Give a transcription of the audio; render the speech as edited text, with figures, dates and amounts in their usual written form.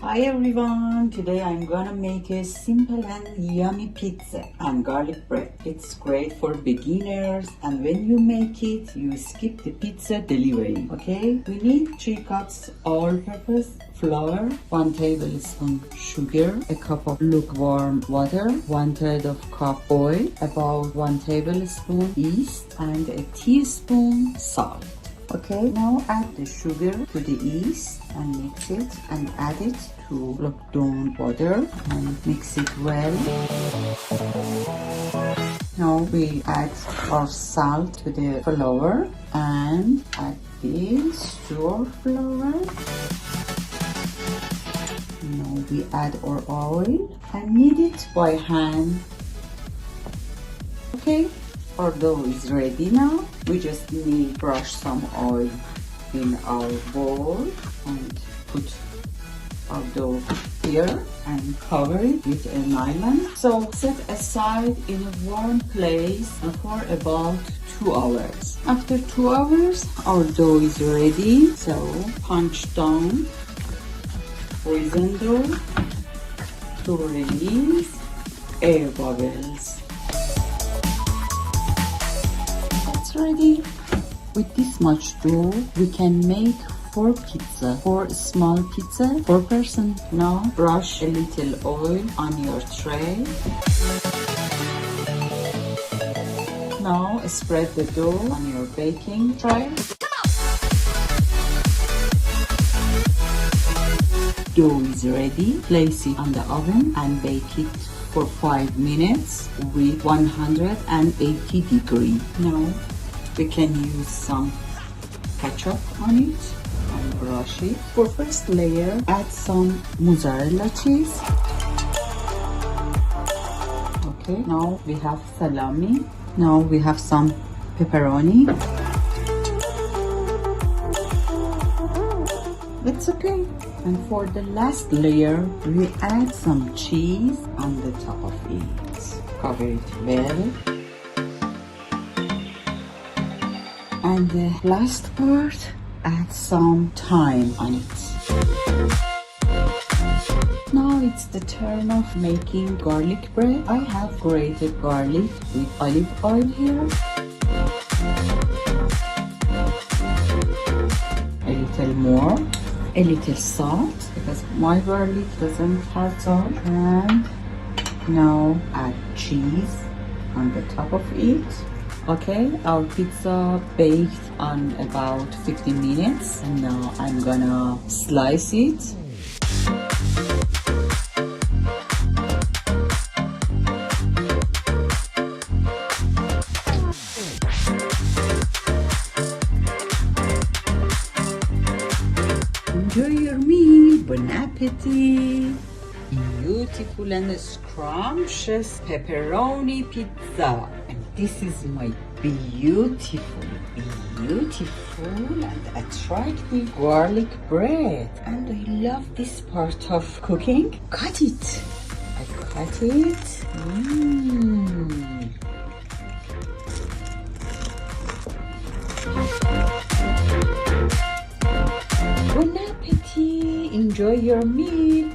Hi everyone, today I'm gonna make a simple and yummy pizza and garlic bread. It's great for beginners, and when you make it, you skip the pizza delivery, okay? We need 3 cups all-purpose flour, 1 tablespoon sugar, a cup of lukewarm water, 1/3 of cup oil, about 1 tablespoon yeast, and a teaspoon salt. Okay, now add the sugar to the yeast and mix it and add it to lukewarm water and mix it well. Now we add our salt to the flour and add this to our flour. Now we add our oil and knead it by hand. Okay. Our dough is ready now. We just need brush some oil in our bowl and put our dough here and cover it with a nylon. So set aside in a warm place for about 2 hours. After 2 hours, our dough is ready. So punch down frozen dough to release air bubbles. Ready. With this much dough, we can make 4 small pizza, 4 person. Now brush a little oil on your tray. Now spread the dough on your baking tray. Dough is ready. Place it on the oven and bake it for 5 minutes with 180 degrees. Now we can use some ketchup on it and brush it. For first layer, add some mozzarella cheese. Okay, now we have salami. Now we have some pepperoni. It's okay. And for the last layer, we add some cheese on the top of it. Cover it well. And the last part, add some thyme on it. Now it's the turn of making garlic bread. I have grated garlic with olive oil here. A little more. A little salt, because my garlic doesn't have salt. And now add cheese on the top of it. Okay, our pizza baked on about 15 minutes. And now I'm gonna slice it. Enjoy your meal. Bon appetit. Beautiful and scrumptious pepperoni pizza. And this is my beautiful and attractive garlic bread. And I love this part of cooking. Cut it. I cut it. Bon appetit. Enjoy your meal.